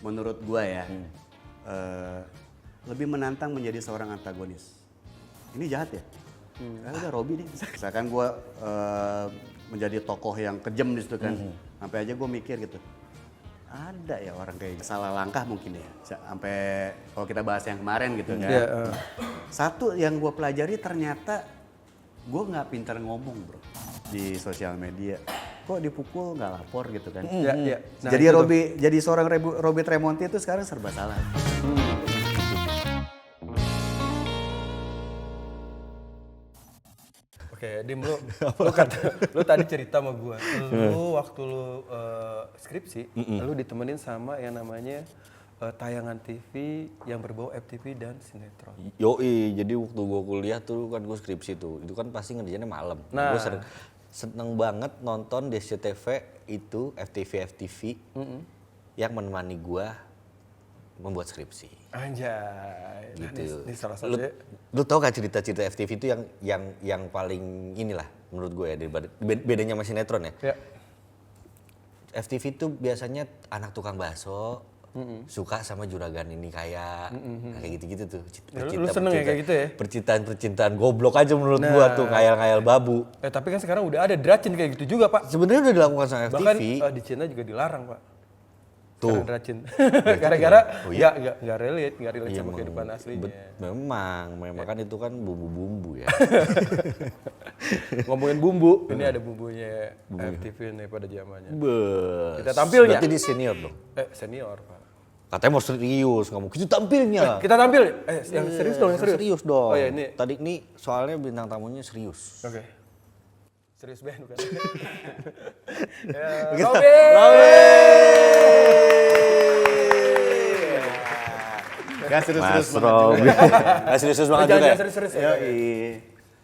menurut gua ya, lebih menantang menjadi seorang antagonis. Ini jahat ya? Udah Robby nih. Misalkan gua menjadi tokoh yang kejam di situ kan, sampai aja gua mikir gitu. Ada ya orang kayak salah langkah mungkin ya. Sampai kalau kita bahas yang kemarin gitu kan. Satu yang gua pelajari ternyata gua nggak pintar ngomong bro di sosial media. Kok dipukul nggak lapor gitu kan. Nah, jadi jadi seorang Robby Tremonti itu sekarang serba salah. Oke, Dim, lu tadi cerita sama gua. Lu waktu lu skripsi, lu ditemenin sama yang namanya tayangan TV yang berbau FTV dan sinetron. Yoi, jadi waktu gue kuliah tuh kan gue skripsi tuh, itu kan pasti ngerjainnya malam. Nah. Gue seneng banget nonton di SCTV itu FTV yang menemani gue membuat skripsi. Anjay, Gitu. Ini salah satunya. Lu tau gak cerita-cerita FTV itu yang paling inilah menurut gue ya daripada bedanya sama sinetron ya. FTV itu biasanya anak tukang bakso. Suka sama juragan ini kayak gitu-gitu tuh. Lu seneng ya kayak gitu ya? Percintaan goblok aja menurut gua tuh, ngayal-ngayal babu. Tapi kan sekarang udah ada dracin kayak gitu juga, Pak. Sebenarnya udah dilakukan sama FTV. Bahkan di Cina juga dilarang, Pak. Tuh. Sekarang dracin. Gara-gara iya? nggak relate Iya, sama kehidupan aslinya. Memang kan itu kan bumbu-bumbu ya. Ngomongin bumbu, ini ada bumbunya FTV nih pada zamannya. Kita tampilnya. Berarti di senior dong. Senior, Pak. Katanya mau serius, nggak mau kita tampilnya. Kita tampil. Yang serius dong, yang serius. Serius dong. Oh ya, ini. Tadi ini soalnya bintang tamunya serius. Oke. Serius band bukan? Robby! Gak serius-serius Mas banget juga. Robby. Gak serius banget juga. Jangan serius-serius.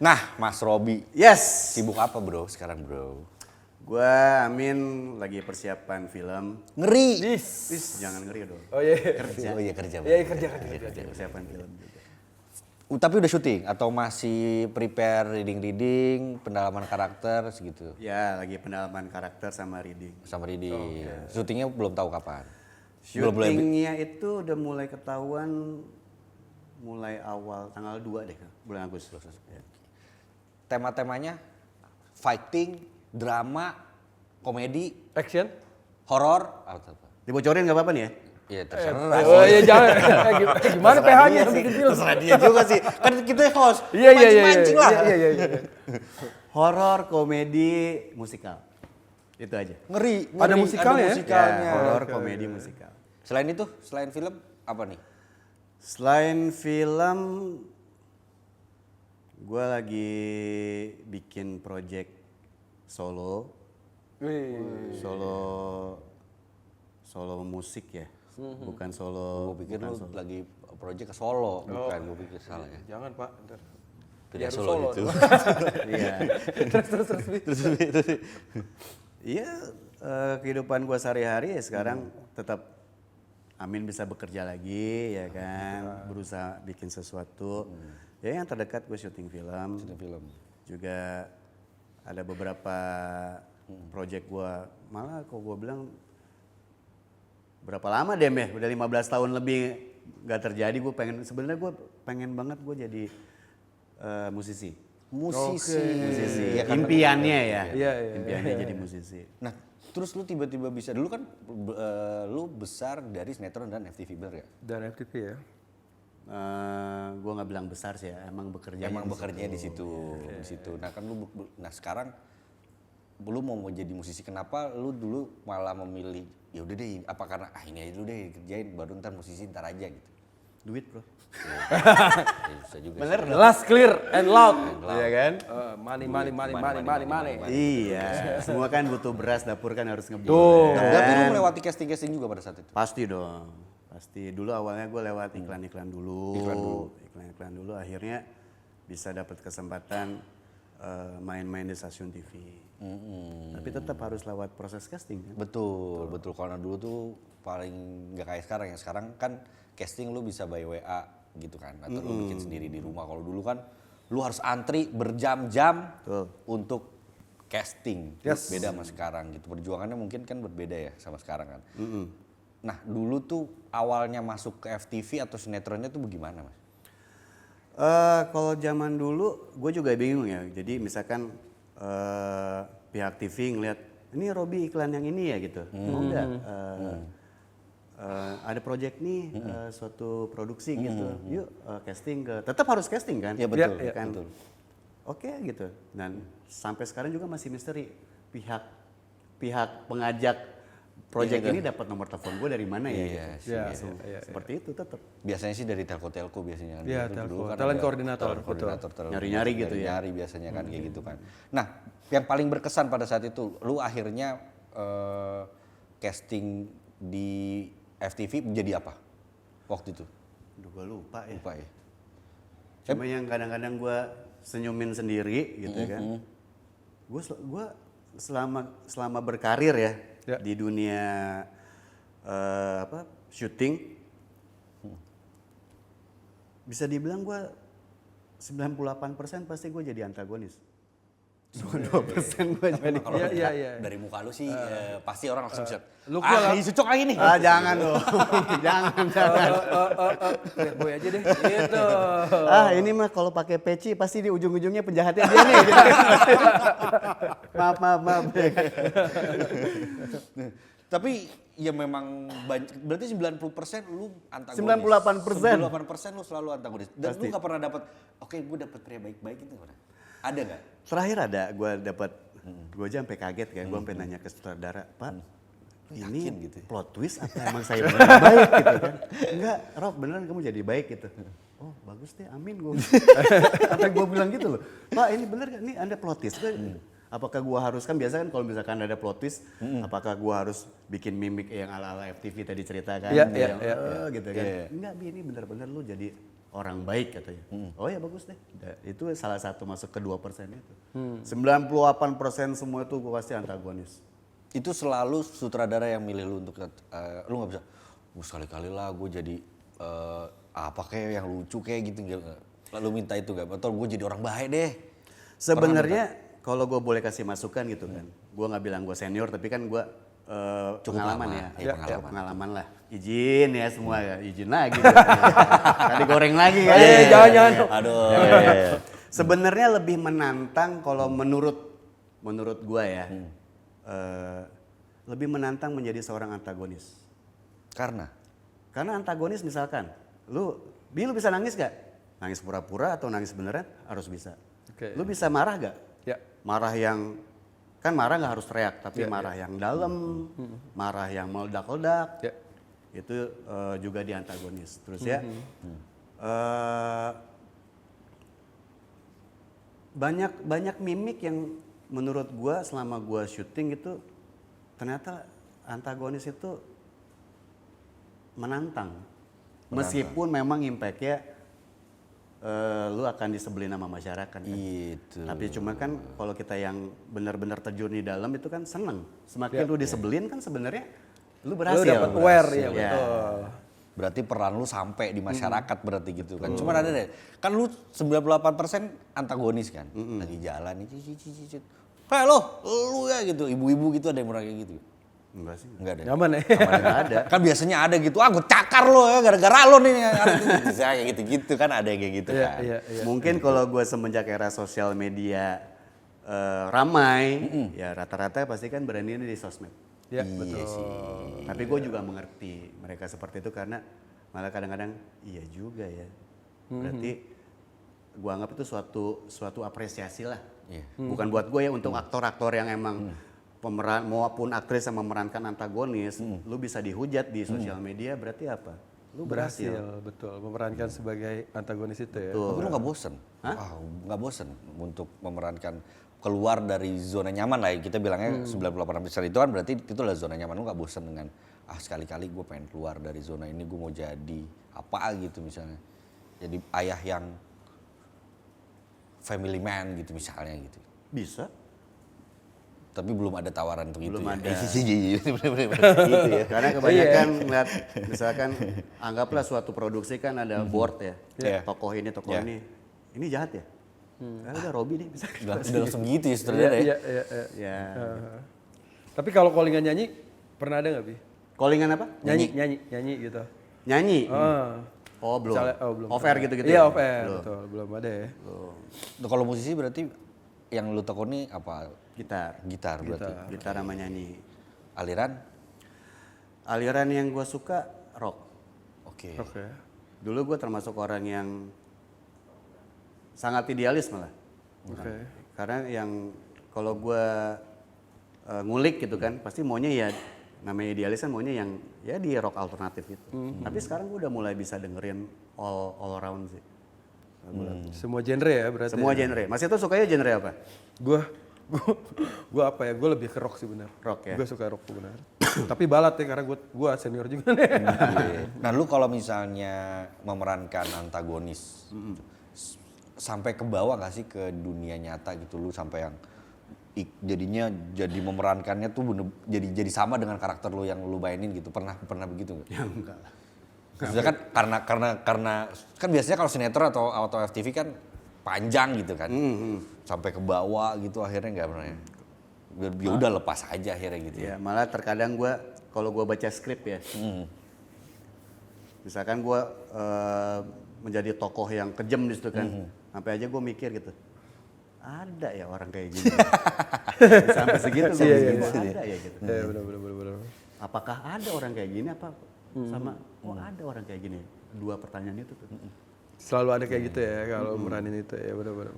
Nah, Mas Robby, Yes. sibuk apa bro sekarang bro? Gua Amin lagi persiapan film. Ngeri. Jangan ngeri dong. Oh iya. Oh iya kerja. Iya kerja. Persiapan film juga. Tapi udah syuting atau masih prepare reading, pendalaman karakter segitu? Ya, lagi pendalaman karakter sama reading. Sama reading. Syutingnya belum tahu kapan. Syutingnya itu udah mulai ketahuan mulai awal tanggal 2 deh, bulan Agustus. Ya. Tema-temanya fighting, drama, komedi, Action. horor, apa? Dibocorin nggak apa-apa nih ya? Iya terserah. Oh iya jangan. Gimana PH-nya bikin film? Terserah dia juga sih. Kan kita host. Iya. Mancing-mancing lah. Iya. Horor, komedi, musikal. Itu aja. Ngeri. Ada musikalnya ya? musikalnya. Horor, komedi, musikal. Selain itu, selain film apa nih? Selain film, gue lagi bikin project solo. Solo musik ya. Bukan solo. Gue pikir lu lagi project ke Solo, bukan? Gue pikir salah ya. Jangan Pak. Ntar. Tidak Harus Solo itu. Iya. Terus. Iya, kehidupan gue sehari-hari ya sekarang tetap Amin bisa bekerja lagi ya kan, berusaha bikin sesuatu. Ya yang terdekat gue syuting film. Juga ada beberapa project gue, malah kalau gue bilang berapa lama deh ya, udah 15 tahun lebih gak terjadi. Gue sebenarnya gue pengen banget gue jadi musisi. Musisi. Ya, impiannya ya. Iya. Impiannya jadi musisi. Nah, terus lu tiba-tiba bisa, dulu kan lu besar dari sinetron dan FTV bener ya? Dan FTV ya. Gue nggak bilang besar sih ya, emang bekerja. Emang bekerja di situ. Nah kan nah sekarang lu mau jadi musisi, kenapa lu dulu malah memilih ya udah deh apa karena ini aja dulu deh kerjain baru ntar musisi ntar aja gitu? Duit bro. Ya, bisa juga. Bener dong. Last clear and loud. Iya kan? Money. Iya. Semua kan butuh beras, dapur kan harus ngebul. Tuh. Nah, berarti lu melewati casting juga pada saat itu? Pasti dong. Pasti. Dulu awalnya gue lewat iklan-iklan dulu. Iklan-iklan dulu. Akhirnya bisa dapat kesempatan main-main di stasiun TV. Tapi tetap harus lewat proses casting. Kan? Betul. Karena dulu tuh paling nggak kayak sekarang ya. Sekarang kan casting lu bisa by WA gitu kan, atau lu bikin sendiri di rumah. Kalau dulu kan lu harus antri berjam-jam untuk casting. Yes. Beda sama sekarang gitu. Perjuangannya mungkin kan berbeda ya sama sekarang kan. Nah dulu tuh awalnya masuk ke FTV atau sinetronnya tuh bagaimana Mas? Kalau zaman dulu gue juga bingung ya. Jadi misalkan pihak TV ngeliat ini Robby iklan yang ini ya gitu. Oh enggak. Ada project nih suatu produksi gitu. Yuk casting ke. Tetap harus casting kan? Iya betul. Iya, Kan? Betul. Oke gitu. Dan sampai sekarang juga masih misteri pihak pengajak project ini dapat nomor telepon gue dari mana ya? Iya, Gitu. sih, iya, Langsung iya, seperti itu tetap. Biasanya sih dari telco biasanya. Iya, Dulu telco. kan Talent ada koordinator, talent koordinator, talent Nyari-nyari gitu ya. Nyari biasanya kan kayak gitu kan. Nah, yang paling berkesan pada saat itu, lu akhirnya casting di FTV menjadi apa waktu itu? Aduh gue lupa ya. Lupa ya. Cuma yang kadang-kadang gue senyumin sendiri gitu kan. Gue selama berkarir ya di dunia syuting, bisa dibilang gue 98% pasti gue jadi antagonis. Cuma 2% gue jadi. Kalau Iya. dari muka lu sih pasti orang langsung bisa. Lu Ini cocok lagi nih. Jangan loh, jangan. Lihat boy aja deh. Gitu. Ini mah kalau pakai peci pasti di ujung-ujungnya penjahatnya dia nih. Gitu. maaf. Tapi ya memang berarti 90% lu antagonis. 98%. 98% lu selalu antagonis. Dan lu gak pernah dapat, oke gue dapet pria baik-baik itu pernah. Ada gak? Terakhir ada, gue dapat, gue aja sampai kaget kan, gue sampai nanya ke sutradara, Pak, ini gitu ya? plot twist apa emang saya beneran baik gitu kan? Enggak, Rob beneran kamu jadi baik gitu. Oh bagus deh, amin gue. Sampai gue bilang gitu loh, Pak ini bener kan, ini ada plot twist. Apakah gue harus, kan biasa kan kalau misalkan ada plot twist, apakah gue harus bikin mimik yang ala-ala FTV tadi ceritakan? Iya, Gitu kan. Enggak, Bi, ini bener-bener lu jadi orang baik katanya. Oh ya bagus deh. Itu salah satu masuk ke 2% itu. 98% semua itu gue pasti antagonis. Itu selalu sutradara yang milih lu untuk, lu gak bisa, sekali-kali lah gue jadi apa kayak yang lucu kayak gitu. Lalu minta itu gak? Atau gue jadi orang baik deh. Sebenarnya kalau gue boleh kasih masukan gitu kan. Gue gak bilang gue senior tapi kan gue pengalaman lama. ya. Iya, Pengalaman lah. Izin ya semua ya. Izin lagi. Tadi goreng lagi kan. Jangan. Aduh. Sebenarnya lebih menantang kalau menurut gue ya. Lebih menantang menjadi seorang antagonis. Karena Antagonis misalkan, lu bisa nangis gak? Nangis pura-pura atau nangis beneran? Harus bisa. Oke. Lu bisa marah gak? Ya. Marah yang, kan marah gak harus teriak, tapi marah yang dalam, marah yang meledak-ledak. Ya. Itu juga di antagonis. Terus ya, banyak mimik yang menurut gua selama gua syuting itu ternyata antagonis itu menantang. Meskipun memang impact-nya lu akan disebelin sama masyarakat kan. itu. Tapi cuma kan kalau kita yang benar-benar terjun di dalam itu kan seneng. Semakin lu disebelin kan sebenarnya lu berhasil. Lu dapat aware ya, Ya. betul. Berarti peran lu sampai di masyarakat berarti gitu kan. Cuman ada deh, kan lu 98% antagonis kan. Lagi jalan nih, cicit. Hei lu ya gitu, ibu-ibu gitu ada yang murah kayak gitu. Enggak sih. Enggak ada. Nyaman ya. Enggak ada. Kan biasanya ada gitu, gue cakar lo ya gara-gara lo nih. Kayak gitu-gitu kan ada yang kayak gitu kan. Iya. Mungkin kalau gue semenjak era sosial media ramai, ya rata-rata pasti kan berani di sosmed. Ya, Iya betul. sih. Tapi gue juga mengerti mereka seperti itu karena malah kadang-kadang iya juga ya. Berarti gue anggap itu suatu apresiasi lah. Iya. Bukan buat gue ya, untuk aktor-aktor yang emang pemeran maupun aktris yang memerankan antagonis, lu bisa dihujat di sosial media, berarti apa? Lu berhasil. Betul. Memerankan sebagai antagonis itu ya. Tapi lu gak bosen? Gak bosen untuk memerankan keluar dari zona nyaman lah. Kita bilangnya 98% itu kan berarti itu adalah zona nyaman. Lu gak bosen dengan sekali-kali gue pengen keluar dari zona ini, gue mau jadi apa gitu misalnya. Jadi ayah yang family man gitu misalnya gitu. Bisa. Tapi belum ada tawaran untuk Belum itu ada. ya. Gitu ya. Karena kebanyakan ngeliat, misalkan anggaplah suatu produksi kan ada board ya. Iya. Tokoh ini, tokoh ini jahat ya? Udah Robby nih bisa. Udah langsung gitu ya saudara ya. Iya. Ya. Tapi kalau callingan nyanyi pernah ada nggak Bi? Callingan apa? Nyanyi gitu. Nyanyi. Ah. Oh belum. Misalnya, belum. Off air gitu-gitu. Iya ya? off air, Belum. betul. Belum ada ya. Tuh, kalau musisi berarti yang lu tekuni apa? Gitar. Gitar berarti. Gitar sama nyanyi. Aliran? Aliran yang gue suka rock. Oke. Oke. Dulu gue termasuk orang yang sangat idealis malah. Oke. Karena yang kalau gue ngulik gitu kan, pasti maunya ya namanya idealis kan maunya yang ya di rock alternatif itu. Tapi sekarang gue udah mulai bisa dengerin all around sih. Semua genre ya berarti. Semua genre. Mas itu sukanya genre apa? Gua apa ya? Gue lebih ke rock sih benar. Rock ya. Gue suka rock benar. Tapi balat ya karena gua senior juga nih. Nah lu kalau misalnya memerankan antagonis, sampai ke bawah gak sih ke dunia nyata gitu lu sampai yang jadinya jadi memerankannya tuh bener, jadi sama dengan karakter lu yang lu mainin gitu, pernah begitu nggak? Ya enggak lah. Maksudnya kan karena kan biasanya kalau sinetron atau FTV kan panjang gitu kan, sampai ke bawah gitu akhirnya nggak pernah ya. Ya udah lepas aja akhirnya gitu Ya malah terkadang gue kalau gue baca skrip ya, misalkan gue menjadi tokoh yang kejam di situ kan, sampai aja gue mikir gitu, ada ya orang kayak gini. Sampai segitu gue mikir, ada ya gitu. Iya benar. Apakah ada orang kayak gini apa sama ada orang kayak gini? Dua pertanyaan itu tuh. Selalu ada kayak gitu ya kalau meranin itu ya benar.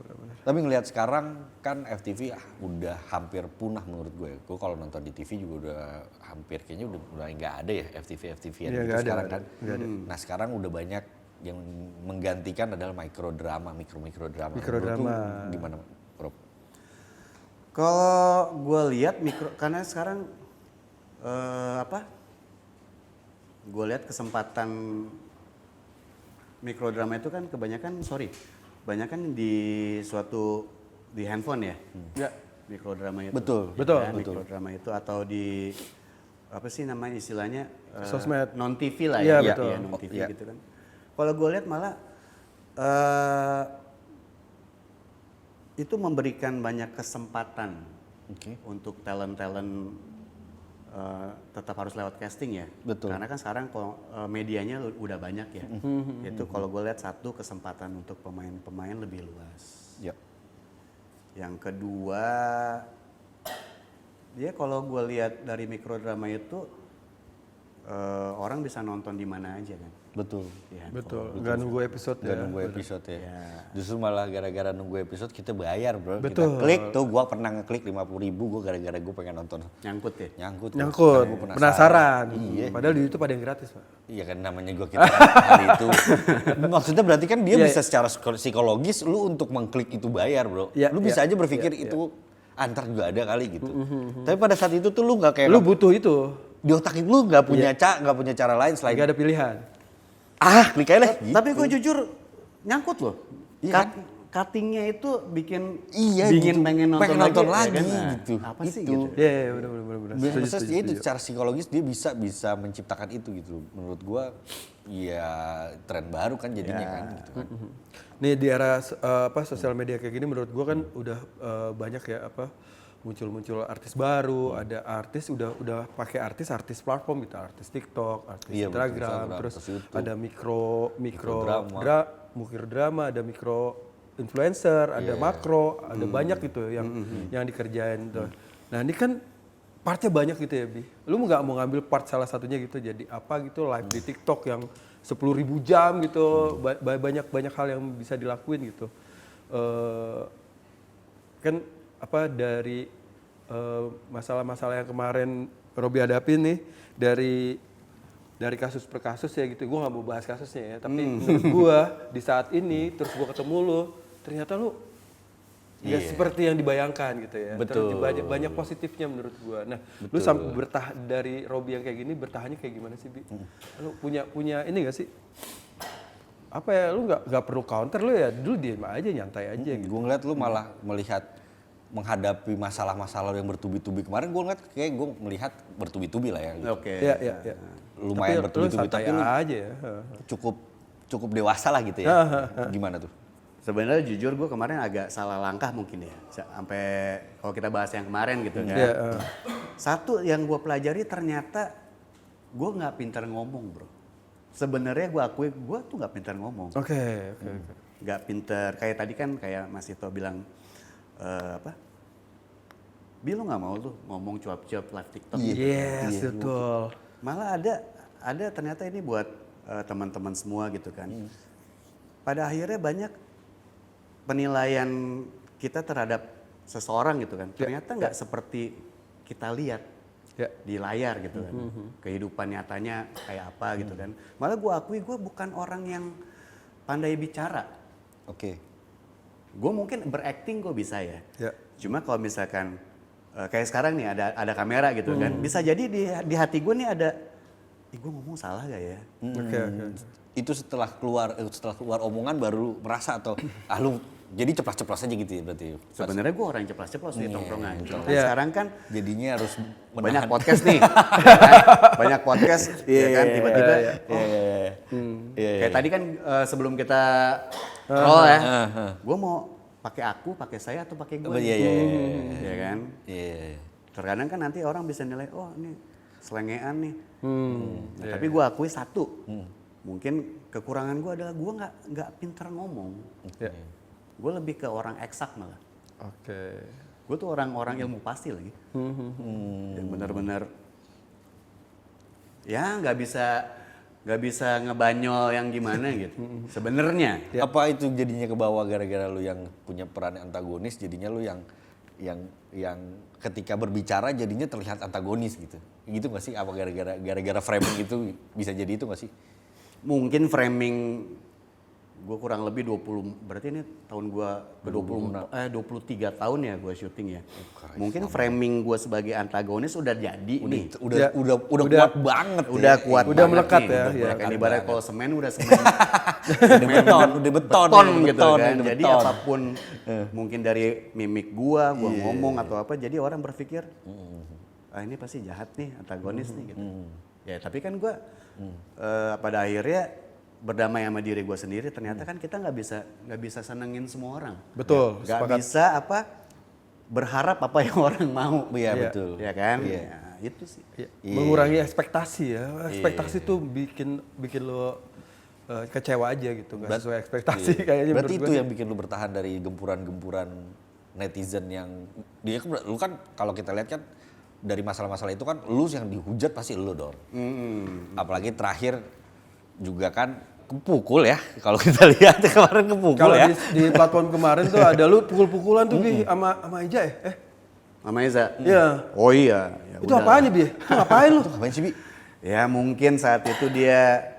Tapi ngelihat sekarang kan FTV udah hampir punah menurut gue. Gue kalau nonton di TV juga udah hampir kayaknya udah nggak ada ya FTV yang Iya, itu nggak ada, sekarang nggak kan. ada. Nah sekarang udah banyak yang menggantikan adalah mikro drama. Mikrodrama. Di mana, Rob? Kalau gue lihat karena sekarang gue lihat kesempatan mikrodrama itu kan kebanyakan di handphone ya. Ya. Mikrodrama itu. Betul. Mikrodrama itu atau di apa sih namanya istilahnya Sosmed. non TV lah Iya, ya, betul. ya non TV Iya. gitu kan. Kalau gue lihat malah itu memberikan banyak kesempatan untuk talent tetap harus lewat casting ya. Betul. Karena kan sekarang medianya udah banyak ya. Itu kalau gue lihat satu kesempatan untuk pemain-pemain lebih luas. Ya. Yang kedua, ya kalau gue lihat dari mikrodrama itu orang bisa nonton di mana aja kan. Betul. Di handphone. Betul. Nggak nunggu episode Gak ya. nunggu episode ya. Ya. Justru malah gara-gara nunggu episode kita bayar bro. Betul. Kita klik tuh, gua pernah ngeklik 50.000 gua gara-gara gua pengen nonton. Nyangkut ya. Nyangkut. tuh. Nyangkut. Karena gua Penasaran. Iya. Padahal di YouTube ada yang gratis, Pak. Iya kan namanya gua kita hari itu. Maksudnya berarti kan dia Iya, bisa secara psikologis lu untuk mengklik itu bayar bro. Iya, Lu bisa iya, aja berpikir itu antar juga ada kali gitu. Tapi pada saat itu tuh lu nggak kayak Lu butuh itu. di otak lu nggak punya cara lain selain Nggak ada pilihan. klik aja lah. Gitu. Tapi gue jujur nyangkut loh. Iya. Cuttingnya itu bikin Iya, bikin gitu. pengen nonton lagi, ya kan? Nah, gitu. Apa sih Itu. gitu? Iya, benar. Maksudnya itu secara psikologis dia bisa menciptakan itu gitu. Menurut gua ya tren baru kan jadinya kan gitu kan. Nih di era sosial media kayak gini menurut gua kan udah banyak ya muncul artis baru, ada artis udah pakai artis platform gitu, artis TikTok, artis Iya, betul, Instagram, Instagram, terus terus YouTube. ada Mikrodrama. mikrodrama, ada mikro influencer, ada makro, ada banyak gitu yang dikerjain tuh. Nah, ini kan partnya banyak gitu ya, Bi. Lu nggak mau ngambil part salah satunya gitu jadi apa gitu live di TikTok yang 10.000 jam gitu, banyak hal yang bisa dilakuin gitu. Kan dari masalah-masalah yang kemarin Robi hadapin nih dari kasus per kasus ya gitu, gue nggak mau bahas kasusnya ya, tapi menurut gue di saat ini terus gue ketemu lu, ternyata lu nggak seperti yang dibayangkan gitu ya. Betul. Terus banyak positifnya menurut gue. Nah, lu sampai dari Robi yang kayak gini bertahannya kayak gimana sih, Bi? Lu punya ini nggak sih? Apa ya, lu nggak perlu counter lu ya, dulu diem aja nyantai aja gitu. Gue ngeliat lu malah menghadapi masalah-masalah yang bertubi-tubi kemarin, gue ngeliat kayak gue melihat bertubi-tubi lah ya. Gitu. Oke. Iya. Lumayan bertubi-tubi, tapi lu aja ya. cukup dewasa lah gitu ya. Gimana tuh? Sebenarnya jujur gue kemarin agak salah langkah mungkin ya. Sampai kalau kita bahas yang kemarin gitu kan. Iya. Satu yang gue pelajari ternyata gue nggak pintar ngomong bro. Sebenarnya gue akui gue tuh nggak pintar ngomong. Oke. Nggak pintar. Kayak tadi kan kayak Mas Ito bilang apa? Bi lu nggak mau tuh ngomong cuap-cuap live TikTok. Yes, betul. Malah ada ternyata ini buat teman-teman semua gitu kan. Pada akhirnya banyak penilaian kita terhadap seseorang gitu kan. Ternyata nggak seperti kita lihat di layar gitu kan. Kehidupan nyatanya kayak apa gitu kan. Malah gue akui gue bukan orang yang pandai bicara. Oke. Gue mungkin berakting gue bisa ya. Cuma kalau misalkan kayak sekarang nih ada kamera gitu kan. Bisa jadi di hati gue nih ada, gue ngomong salah gak ya? Oke. Itu setelah keluar omongan baru merasa atau lu jadi ceplas-ceplos aja gitu ya berarti. Sebenarnya gue orang yang ceplas-ceplos di tongkrongan. Cuma kan Iya. sekarang kan Jadinya harus banyak podcast nih. Ya kan? Banyak podcast ya kan tiba-tiba kayak tadi kan sebelum kita roll ya. Gue mau pakai aku, pakai saya atau pakai gue. Iya. Ya kan? Iya. Terkadang kan nanti orang bisa nilai, oh ini selengean nih. Nah, tapi gue akui satu, mungkin kekurangan gue adalah gue nggak pintar ngomong. Gue lebih ke orang eksak malah. Oke. Gue tuh orang ilmu pasti lagi. Yang benar-benar ya nggak bisa ngebanyol yang gimana gitu. Sebenarnya. Apa itu jadinya ke bawah gara-gara lu yang punya peran antagonis, jadinya lu yang ketika berbicara jadinya terlihat antagonis gitu. Gitu nggak sih? Apa gara-gara framing itu bisa jadi itu nggak sih? Mungkin framing gue kurang lebih 20, berarti ini tahun gue ke 23 tahun ya gue syuting ya. Mungkin framing gue sebagai antagonis udah jadi nih. Udah kuat banget. Udah kuat udah banget melekat nih. ya, Udah ya. melekat. Ibarat kalau semen udah semen. udah beton gitu kan. Jadi apapun mungkin dari mimik gua ngomong atau apa, jadi orang berpikir ini pasti jahat nih, antagonis nih gitu. Ya tapi kan gua pada akhirnya berdamai sama diri gue sendiri. Ternyata kan kita nggak bisa senengin semua orang. Betul. Nggak bisa berharap apa yang orang mau. Iya betul. Ya kan. Iya. Ya, itu sih. Mengurangi ekspektasi ya. Ekspektasi tuh bikin lo kecewa aja gitu, nggak sesuai ekspektasi kayaknya. Berarti itu yang bikin lu bertahan dari gempuran-gempuran netizen yang lu kan kalau kita lihat kan dari masalah-masalah itu kan lu yang dihujat pasti lu Dor. Apalagi terakhir juga kan kepukul ya, kalau kita lihat kemarin kepukul kalau ya. Di platform kemarin tuh ada lu pukul-pukulan tuh Bi sama Ija ya? Sama Eza? Iya. Oh iya. Ya itu apaan ya Bi? Itu ngapain lu? Ngapain sih Bi? Ya mungkin saat itu dia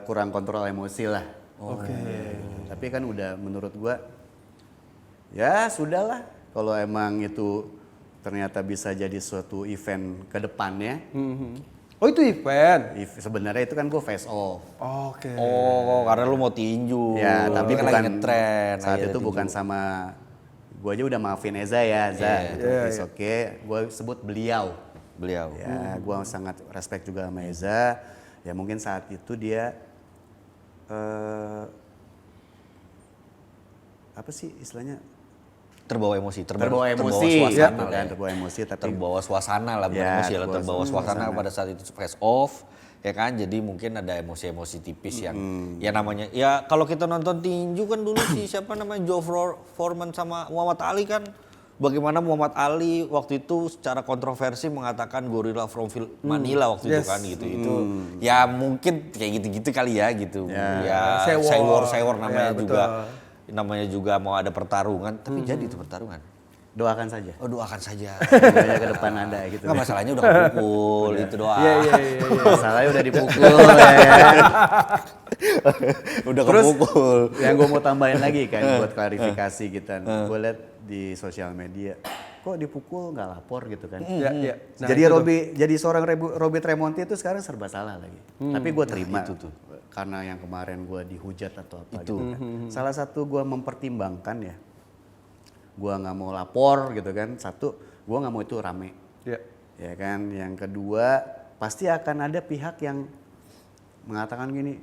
kurang kontrol emosi lah. Oke. Tapi kan udah menurut gua, ya sudahlah. Kalau emang itu ternyata bisa jadi suatu event ke depannya. Oh itu event? Sebenarnya itu kan gua face off. Oke. Oh, karena lu mau tinju. Ya, tapi kan bukan lagi ngetren. saat itu bukan sama gua aja udah maafin Eza ya, It's okay. Gua sebut beliau. Ya, gua sangat respect juga sama Eza. Ya mungkin saat itu dia apa sih istilahnya? Terbawa emosi, Terbawa suasana, kan, terbawa emosi tapi terbawa suasana lah, bukan emosi lah, terbawa suasana pada saat itu face off, ya kan, jadi mungkin ada emosi-emosi tipis yang, ya namanya, ya kalau kita nonton tinju kan dulu si siapa namanya Joe Foreman sama Muhammad Ali kan, bagaimana Muhammad Ali waktu itu secara kontroversi mengatakan gorilla from Manila waktu itu kan gitu, itu ya mungkin kayak gitu-gitu kali ya gitu, ya sewor namanya juga. Namanya juga mau ada pertarungan, tapi jadi itu pertarungan. Doakan saja. Oh doakan saja. Semoga ke depan ada gitu. Nggak, masalahnya udah kepukul, itu doa. Iya. Masalahnya udah dipukul ya. Udah Terus, kepukul. Yang gue mau tambahin lagi kan buat klarifikasi kita. Gue lihat di sosial media, kok dipukul nggak lapor gitu kan. Iya. Nah, jadi seorang Robby Tremonti itu sekarang serba salah lagi. Tapi gue terima itu tuh. Karena yang kemarin gue dihujat atau apa gitu kan. Salah satu gue mempertimbangkan ya, gue nggak mau lapor gitu kan. Satu, gue nggak mau itu rame. Ya kan. Yang kedua, pasti akan ada pihak yang mengatakan gini,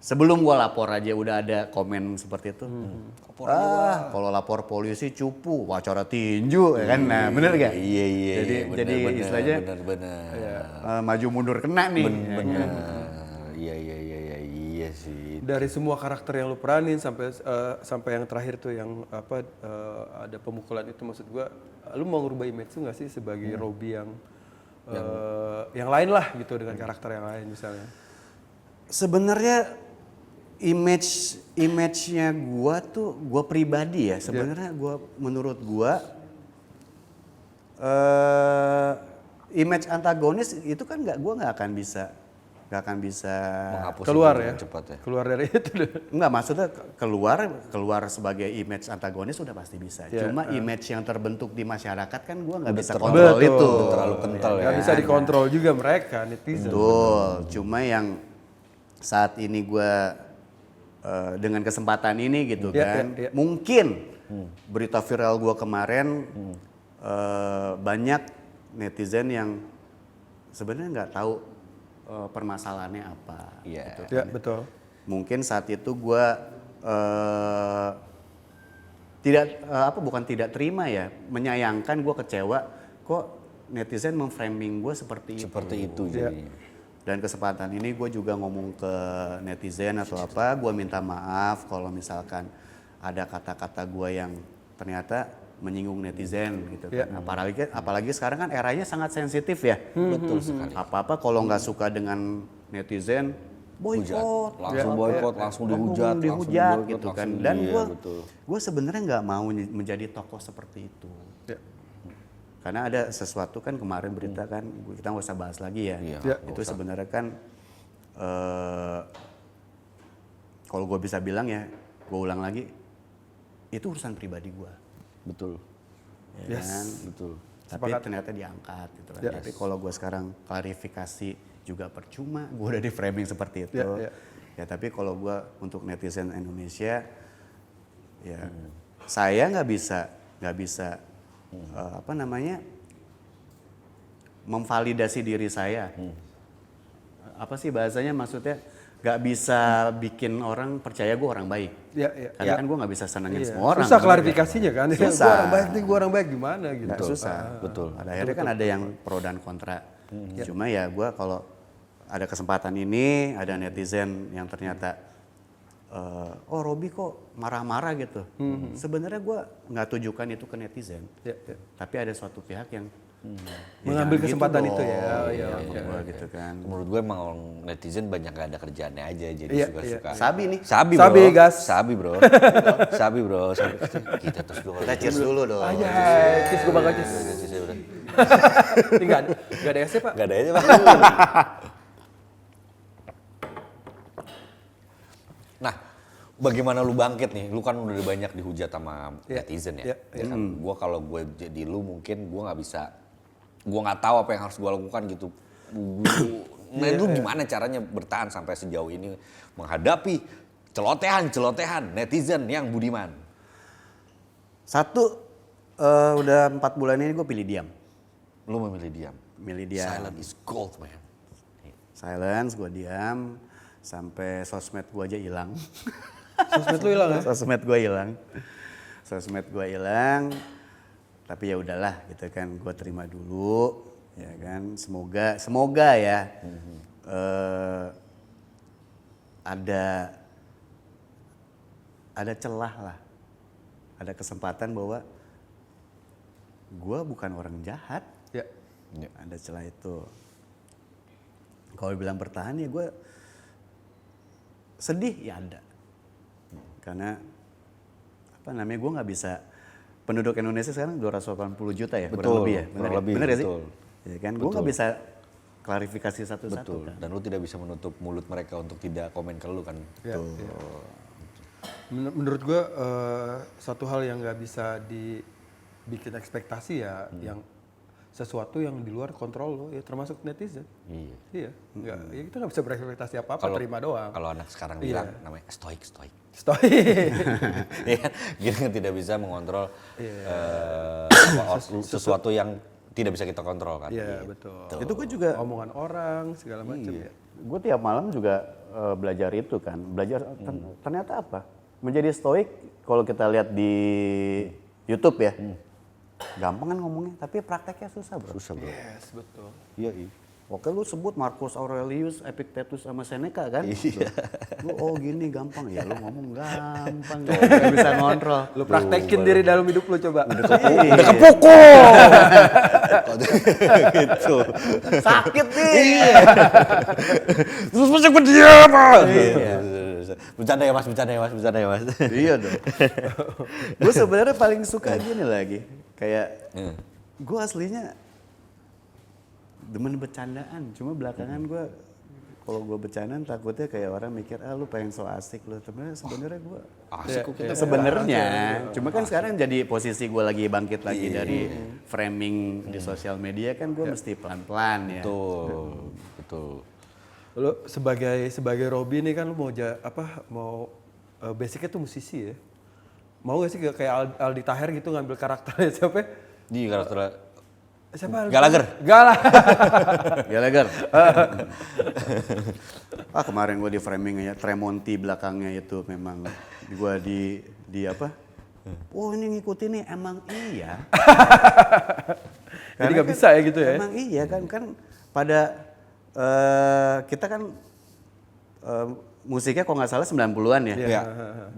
sebelum gue lapor aja udah ada komen seperti itu. Kalau lapor polisi cupu, wacara tinju, ya kan? Nah, bener gak? Iya. Jadi istilahnya maju mundur kena nih. Bener. Iya sih. Dari semua karakter yang lu peranin sampai yang terakhir tuh yang ada pemukulan itu, maksud gua, lu mau ngerubah image tuh nggak sih sebagai Robby yang lain lah gitu dengan karakter yang lain misalnya? Sebenarnya image-nya gua tuh gua pribadi ya. Sebenarnya menurut gua image antagonis itu kan gua nggak akan bisa Menghapus Keluar itu ya, dengan cepat ya. keluar dari itu deh. Enggak, maksudnya keluar sebagai image antagonis udah pasti bisa. Cuma image yang terbentuk di masyarakat kan gua nggak bisa kontrol itu. Terlalu kental ya. Nggak bisa dikontrol juga mereka netizen. Betul. Cuma yang saat ini gua dengan kesempatan ini gitu kan, mungkin berita viral gua kemarin banyak netizen yang sebenarnya nggak tahu permasalahannya apa. Iya. Gitu. Ya betul. Mungkin saat itu gue bukan tidak terima ya, menyayangkan, gue kecewa kok netizen memframing gue seperti itu. Jadi. Dan kesempatan ini gue juga ngomong ke netizen atau apa, gue minta maaf kalau misalkan ada kata-kata gue yang ternyata menyinggung netizen gitu kan. Apalagi sekarang kan eranya sangat sensitif ya. Betul sekali. Apa-apa kalau nggak suka dengan netizen, boykot, Langsung boykot, langsung dihujat gitu kan. Dan gue sebenarnya nggak mau menjadi tokoh seperti itu. Ya. Karena ada sesuatu kan kemarin berita kan, kita nggak usah bahas lagi ya. Itu sebenarnya kan kalau gue bisa bilang ya, gue ulang lagi, itu urusan pribadi gue. Betul. Ya kan? Betul. Tapi ternyata diangkat gitu kan. Tapi kalau gue sekarang klarifikasi juga percuma, gue udah di framing seperti itu. Ya tapi kalau gue untuk netizen Indonesia, ya saya nggak bisa memvalidasi diri saya. Apa sih bahasanya, maksudnya nggak bisa bikin orang percaya gue orang baik. Karena kan gue nggak bisa senengin semua orang. Susah klarifikasinya kan. Susah. Gue orang baik nih, gue orang baik gimana gitu. Susah. Betul. Pada akhirnya kan ada yang pro dan kontra. Cuma ya gue kalau ada kesempatan ini, ada netizen yang ternyata oh Robby kok marah-marah gitu. Sebenarnya gue nggak tujukan itu ke netizen. Tapi ada suatu pihak yang mengambil kesempatan gitu itu ya. Gua gitu kan. Menurut gue emang netizen banyak gak ada kerjaannya aja, jadi suka-suka. Sabi nih. Sabi gas. Sabi bro. Kita terus dulu. Kita cheers dulu dong. Cheers, gue bakal cheers. Enggak ada esnya pak. Gak ada aja pak. Nah, bagaimana lu bangkit nih? Lu kan udah banyak dihujat sama netizen ya. Gue kalau gue jadi lu mungkin gue nggak tahu apa yang harus gue lakukan gitu. Nah lu gimana caranya bertahan sampai sejauh ini menghadapi celotehan netizen yang budiman? Satu, udah 4 bulan ini gue pilih diam. Lu memilih diam. Milih diam. Silent is gold man. Silence, gue diam. Sampai sosmed gue aja hilang. Sosmed lu hilang ya? Sosmed gue hilang. Tapi ya udahlah gitu kan, gue terima dulu ya kan. Semoga ya ada celah lah, ada kesempatan bahwa gue bukan orang jahat. Ada celah itu. Kalau bilang bertahan ya gue sedih ya ada. Karena gue nggak bisa, penduduk Indonesia sekarang 280 juta ya, kurang lebih ya, bener ya sih? Ya kan, gue nggak bisa klarifikasi satu-satu kan. Dan lu tidak bisa menutup mulut mereka untuk tidak komen ke lu kan. Menurut gue satu hal yang nggak bisa dibikin ekspektasi ya, yang sesuatu yang di luar kontrol lo ya, termasuk netizen. Iya. Nggak, ya kita nggak bisa berekspektasi apa-apa, terima doang. Kalau anak sekarang bilang namanya stoik. Ya kan? Kita tidak bisa mengontrol sesuatu yang tidak bisa kita kontrol kan. Iya betul. Itu gue juga omongan orang segala macam ya. Gue tiap malam juga belajar itu kan. Belajar ternyata apa? Menjadi stoik kalau kita lihat di YouTube ya. Gampang kan ngomongnya, tapi prakteknya susah bro. Susah bro. Yes, betul. Iya, iya. Oke lu sebut Marcus Aurelius, Epictetus sama Seneca kan? Iya. Lu gini gampang, ya lu ngomong gampang, gak bisa ngontrol. Lu praktekin diri dalam hidup lu coba. Udah kepukul. Gitu. Sakit nih. Iya. Terus masih berdiam. Bercanda ya mas. Iya dong. Gue sebenarnya paling suka gini lagi, kayak gue aslinya demen bercandaan, cuma belakangan gue kalau gue bercandaan takutnya kayak orang mikir lu pengen so asik lu. Sebenarnya gue Asik kok kita. sebenarnya, cuma kan sekarang jadi posisi gue lagi bangkit lagi dari framing di sosial media kan gue mesti pelan-pelan ya. Betul. Lu sebagai Robby nih kan lu mau basicnya tuh musisi ya. Mau gak sih kayak Aldi Taher gitu ngambil karakternya siapa? Di karakter Siapa? Gallagher. Gallagher. Kemarin gue di framing ya, Tremonti belakangnya itu memang gue di apa? Oh ini ngikutin nih, emang iya. Jadi gak bisa ya gitu ya? Emang iya kan pada kita kan musiknya kalau nggak salah 90-an ya. Iya.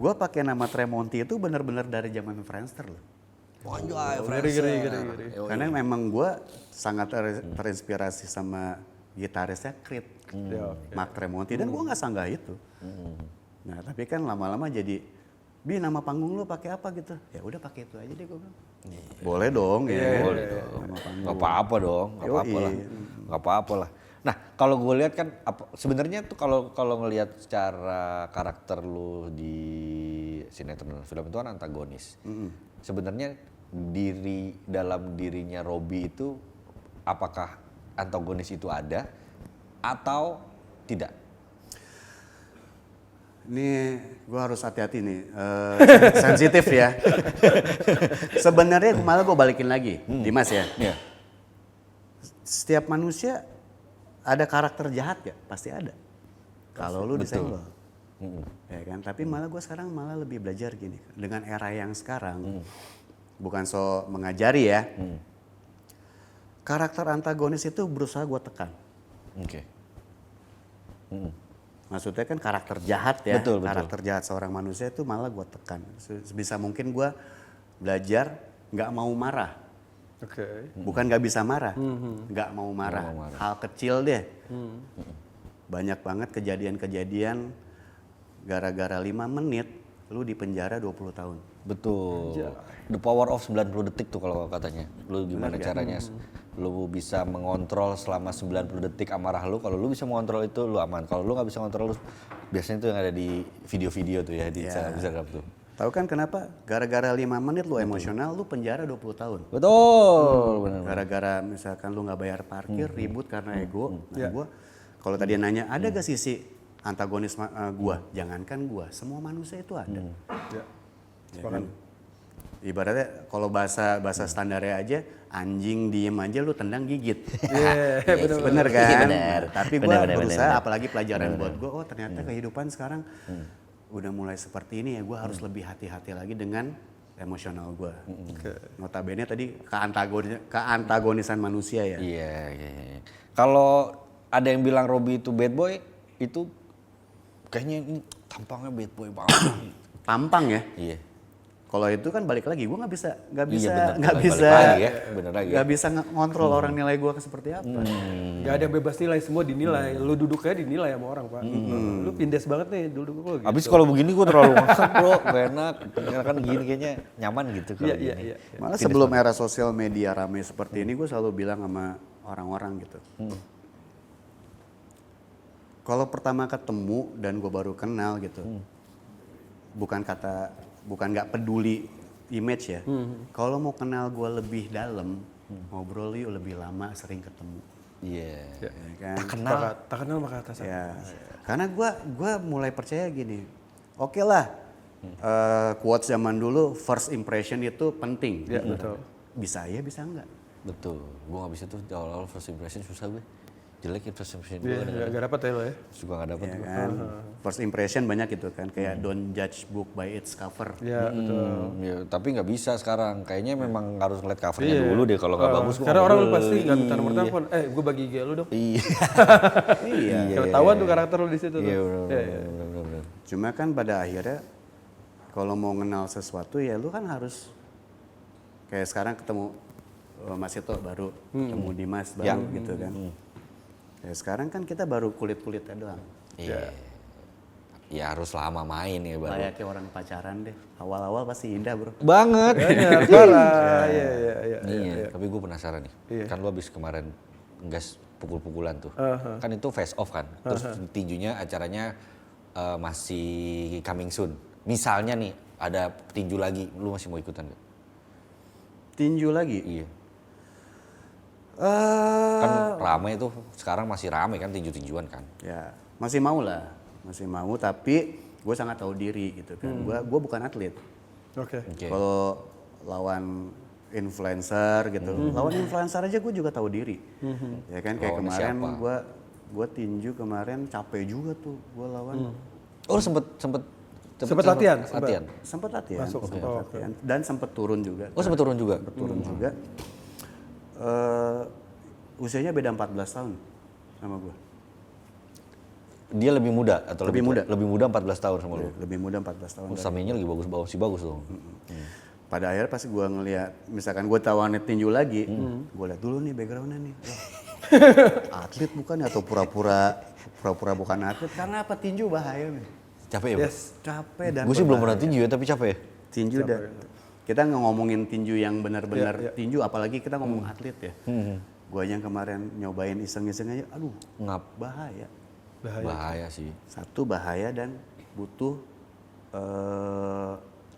Gue pakai nama Tremonti itu benar-benar dari zaman Friendster loh. Ngeri. Karena memang gue sangat terinspirasi sama gitarisnya Creed, Mark Tremonti, dan gue nggak sanggah itu. Nah tapi kan lama-lama jadi, nama panggung lu pakai apa gitu? Ya udah pakai itu aja deh gue bilang. Boleh dong ya. Boleh dong. Gak apa-apa dong. Gak apa-apa lah. Nah kalau gue lihat kan sebenarnya tuh kalau ngelihat secara karakter lu di sinetron dan film itu kan antagonis. Sebenarnya dalam dirinya Robby itu apakah antagonis itu ada atau tidak? Ini gue harus hati-hati nih, sensitif ya. Sebenarnya malah gue balikin lagi, Dimas ya. Iya. Setiap manusia ada karakter jahat ya, pasti ada. Kalau lu disenggol. Ya kan, tapi malah gue sekarang lebih belajar gini, dengan era yang sekarang, bukan so mengajari ya, karakter antagonis itu berusaha gue tekan. Oke. Maksudnya kan karakter jahat ya, Betul. karakter jahat seorang manusia itu malah gue tekan. Sebisa mungkin gue belajar nggak mau marah. Oke. Bukan nggak bisa marah, nggak mau marah. Hal kecil deh. Banyak banget kejadian-kejadian gara-gara 5 menit lu di penjara 20 tahun. Betul. The power of 90 detik tuh kalau katanya. Lu gimana caranya lu bisa mengontrol selama 90 detik amarah lu. Kalau lu bisa mengontrol itu lu aman. Kalau lu nggak bisa mengontrol, lu biasanya itu yang ada di video-video tuh ya di Instagram tuh. Tahu kan kenapa? Gara-gara 5 menit lu emosional, lu penjara 20 tahun. Betul, benar. Gara-gara misalkan lu nggak bayar parkir, ribut karena ego. Nah, gua kalau tadi nanya ada gak sisi antagonis gua? Jangankan gua, semua manusia itu ada. Ya kan? Ibaratnya kalau bahasa standarnya aja, anjing diem aja lu tendang gigit. Bener kan? Iya, bener. Tapi gue berusaha, apalagi pelajaran buat gue, ternyata kehidupan sekarang udah mulai seperti ini ya, gue harus lebih hati-hati lagi dengan emosional gue. Notabene tadi keantagonisan manusia ya. Iya. Kalau ada yang bilang Robby itu bad boy, itu kayaknya ini tampangnya bad boy banget. Tampang ya? Iya. Kalau itu kan balik lagi, gue nggak bisa ngontrol orang nilai gue seperti apa. Gak ada yang bebas nilai, semua dinilai. Lu duduknya dinilai sama orang, Pak. Lu pindes banget nih duduk lu gitu. Abis kalau begini gue terlalu masak bro, gak enak. Kan gini kayaknya nyaman gitu kalau gini. Iya. Malah sebelum era sosial media rame seperti ini, gue selalu bilang sama orang-orang gitu. Kalau pertama ketemu dan gue baru kenal gitu, bukan nggak peduli image ya. Kalau mau kenal gue lebih dalam, ngobrol yuk lebih lama, sering ketemu. Iya. Ya kan? Tak kenal maka atasan. Ya. Karena gue mulai percaya gini, oke lah, quotes zaman dulu first impression itu penting. Iya betul. Bisa ya, bisa enggak. Betul. Gue nggak bisa tuh di awal-awal first impression susah gue. jelek first impression Iya, gue. nggak dapat ya lo ya. Suka nggak dapet Ya gue. kan? First impression banyak gitu kan, kayak don't judge book by its cover. Iya, betul. Ya, tapi nggak bisa sekarang. Kayaknya memang harus ngeliat covernya dulu deh. Kalau nggak bagus, gua Karena nggak orang beli. pasti nggak minta nomor telepon. Gue bagi IG lu dong. Iya. Iya. Ketahuan tuh karakter lu di situ tuh. Iya, Iya. benar. Cuma kan pada akhirnya kalau mau kenal sesuatu ya lu kan harus kayak sekarang ketemu Mas Ito baru, ketemu Dimas baru gitu kan. Ya sekarang kan kita baru kulit-kulitnya doang. Iya. Ya harus lama main ya baru. Layaknya orang pacaran deh. Awal-awal pasti indah bro. Banget. Banyak, parah. Iya. Iya, tapi gue penasaran nih. Iya. Kan lu habis kemarin gas pukul-pukulan tuh. Kan itu face off kan. Terus tinjunya acaranya masih coming soon. Misalnya nih ada tinju lagi, lu masih mau ikutan gak? Tinju lagi? Iya. Kan ramai tuh, sekarang masih ramai kan tinju-tinjuan kan. Ya masih mau lah. Masih mau tapi gue sangat tahu diri gitu kan. Gue bukan atlet. Oke. Oke. Kalau lawan influencer gitu, lawan influencer aja gue juga tahu diri. Ya kan kayak Lawannya kemarin siapa? gue tinju kemarin capek juga tuh gue lawan. Oh sempet latihan? Latihan. Sempet latihan, Masuk. sempet Oh, latihan. Dan sempet turun juga. Oh sempet turun juga. Turun juga. Usianya beda 14 tahun sama gue. Dia lebih muda atau Lebih muda. Lebih muda 14 tahun sama lu. Lebih muda 14 tahun. Oh, stamina lagi bagus dong. Pada akhirnya pas gue ngeliat, misalkan gue tawaran tinju lagi, gue liat dulu nih backgroundnya nih. Wah, atlet bukan ya atau pura-pura bukan atlet? Karena apa tinju bahaya nih. Capek ya? Yes. Capek dan Gue sih belum pernah berbahaya. tinju ya, tapi capek ya. Tinju dan kita nggak ngomongin tinju yang benar-benar Iya. tinju, apalagi kita ngomong atlet ya. Gue aja yang kemarin nyobain iseng-iseng aja, aduh Ngap. bahaya. Bahaya sih. Satu bahaya dan butuh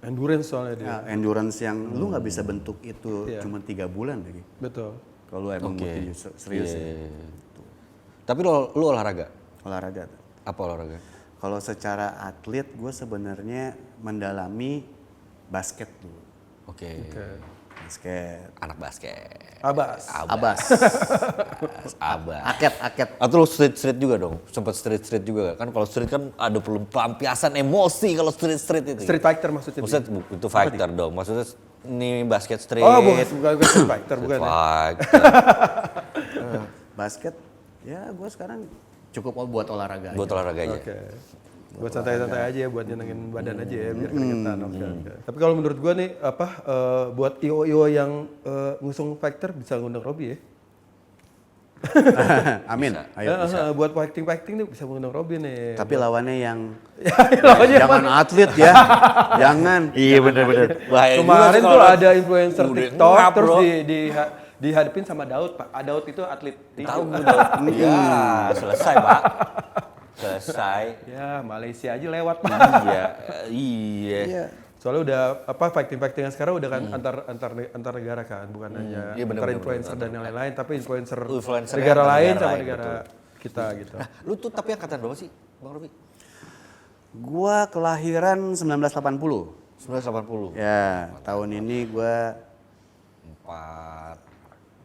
Endurance soalnya dia. endurance yang lu nggak bisa bentuk itu Iya. cuma 3 bulan lagi. Betul. Kalau lu emang mau tinju serius ya. Iya. Tapi lu olahraga? Olahraga. Apa olahraga? Kalau secara atlet gue sebenarnya mendalami basket dulu. Oke. Basket. Anak basket. Abas. Abas. Abas. Aket. Atau lu street juga dong? Sempet street juga gak? Kan kalau street kan ada pelampiasan emosi kalau street itu. Street fighter maksudnya. Maksudnya itu fighter dong. Maksudnya ini basket street. Oh, bukan street fighter, bukan. Ya? Fighter. Basket. Ya gue sekarang cukup buat olahraga. Buat aja. olahraga aja. Oke. Buat santai-santai aja ya, buat nyenengin badan aja ya, biar keringetan. Oke. Tapi kalau menurut gua nih, buat IO yang ngusung fighter bisa ngundang Robby ya. Amin. Ayo. Buat fighting nih bisa ngundang Robby nih. Tapi lawannya yang Lawannya jangan atlet ya. Jangan. Iya bener-bener. Bahaya Kemarin juga tuh kalau- ada influencer Udah TikTok ngap, terus bro. dihadapin sama Daud, Pak. Daud itu atlet tinju. Tahu gue dong. Iya, selesai Pak. Selesai. Ya, Malaysia aja lewat, Pak. Iya. Iya. Soalnya udah fighting yang sekarang udah kan antar negara kan, bukan hanya Iya, bener, antar bener, influencer dan yang lain-lain, tapi influencer Influencer negara antar lain negara sama lain, negara kita gitu. Nah, lu tuh tapi angkatan berapa sih, Bang Robi? Gua kelahiran 1980. 1980. Ya, tahun ini gua 4.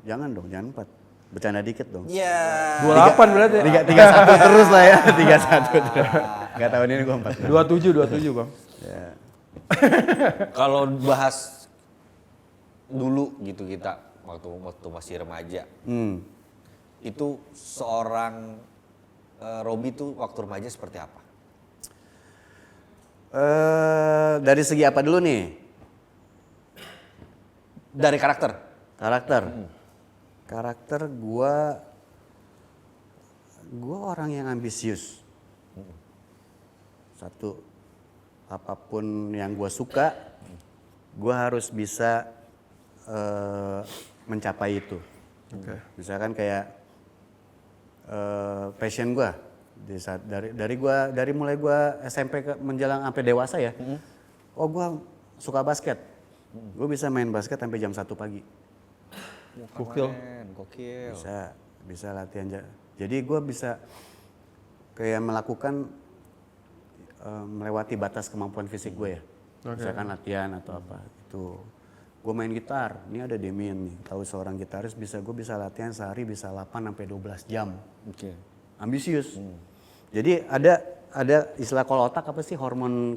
jangan 4. Bercanda dikit dong. Iya. 28 berarti. 31 terus lah ya, 31 terus. Enggak tahun ini gua 4. 27 Bang. Ya. Kalau bahas dulu gitu kita waktu masih remaja. Itu seorang Robi tuh waktu remaja seperti apa? Dari segi apa dulu nih? Dari karakter. Karakter gua orang yang ambisius. Satu, apapun yang gua suka, gua harus bisa mencapai itu. Misalkan kayak passion gua dari mulai gua SMP menjelang sampai dewasa ya. Oh gua suka basket. Gue bisa main basket sampai jam 1 pagi. Gokil. Bisa latihan. Jadi gue bisa kayak melakukan melewati batas kemampuan fisik gue ya. Misalkan latihan atau apa itu. gue main gitar, ini ada Damien nih, tahu seorang gitaris gue bisa latihan sehari bisa 8 sampai 12 jam. Oke. Ambisius. Jadi ada istilah kalau otak apa sih hormon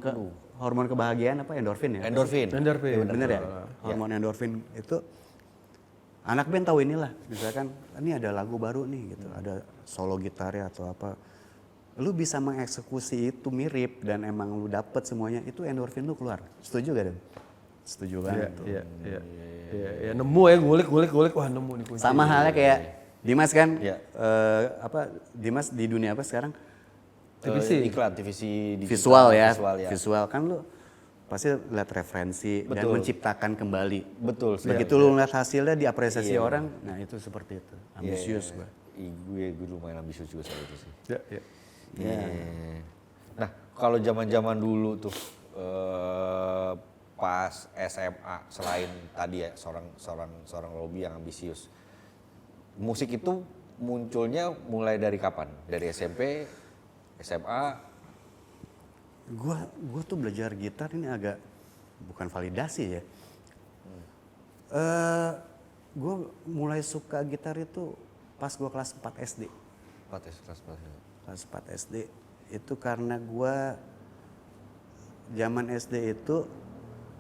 kebahagiaan apa endorfin ya? Endorfin. Bener ya? Hormon endorfin itu anak band tahu inilah, misalkan ini ada lagu baru nih gitu, ada solo gitarnya atau apa. Lu bisa mengeksekusi itu mirip dan emang lu dapet semuanya, itu endorfin lu keluar. Setuju gak, Dem? Setuju banget tuh. Iya, nemu ya, ngulik, wah nemu nih kunci. Sama halnya kayak Dimas kan, Iya. Dimas di dunia apa sekarang? TVC. Iklan, TVC digital, Visual ya, ya. visual kan lu pasti lihat referensi dan Betul. menciptakan kembali. Betul. Begitu lu lihat hasilnya diapresiasi orang, nah itu seperti itu. Ambisius gua. Gue lumayan ambisius juga soal itu sih. Iya. Iya. Nah, kalau zaman-zaman dulu tuh pas SMA, selain tadi ya seorang Robby yang ambisius, musik itu munculnya mulai dari kapan? Dari SMP, SMA? Gua tuh belajar gitar ini agak bukan validasi ya. Gue mulai suka gitar itu pas gue kelas 4 SD. Kelas 4 SD itu karena gue zaman SD itu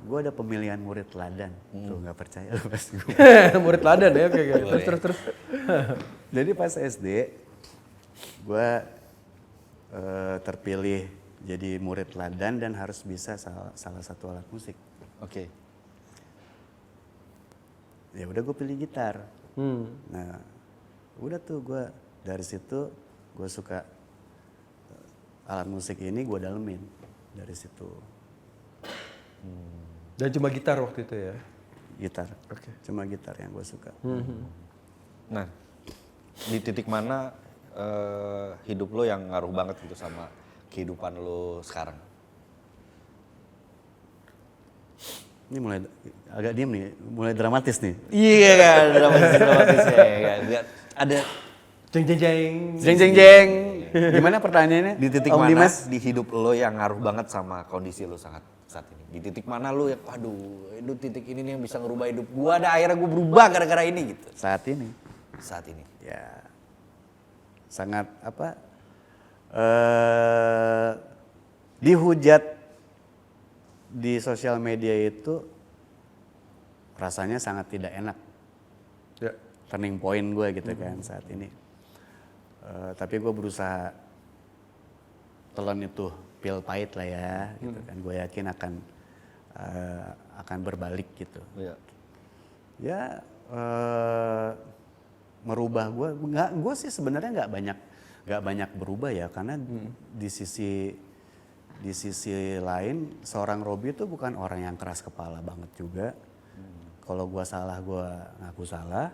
gue ada pemilihan murid teladan. Tuh nggak percaya lu pas gue. Murid ladan ya, oke. Terus. Jadi pas SD gue terpilih jadi murid teladan dan harus bisa salah satu alat musik. Oke. Ya udah gue pilih gitar. Nah udah tuh gue dari situ gue suka alat musik ini, gue dalemin dari situ. Dan cuma gitar waktu itu ya? Gitar, cuma gitar yang gue suka. Nah, di titik mana hidup lo yang ngaruh banget gitu sama kehidupan lo sekarang? Ini mulai agak diem nih, mulai dramatis nih. Iya kan, dramatis ya. Ada Jeng. Gimana pertanyaannya? di titik Om mana Dimas? di hidup lo yang ngaruh banget sama kondisi lo saat ini? Di titik mana lo yang, waduh, itu titik ini nih yang bisa ngerubah hidup gua, ada akhirnya gua berubah gara-gara ini gitu. Saat ini, ya sangat apa? Dihujat di sosial media itu rasanya sangat tidak enak. Ya. Turning point gue gitu kan saat ini. Tapi gue berusaha telan itu pil pahit lah ya, gitu kan. Gue yakin akan berbalik gitu. Iya. Ya merubah gue sih sebenarnya nggak banyak berubah ya, karena di sisi lain seorang Robby itu bukan orang yang keras kepala banget juga. Kalau gue salah gue ngaku salah.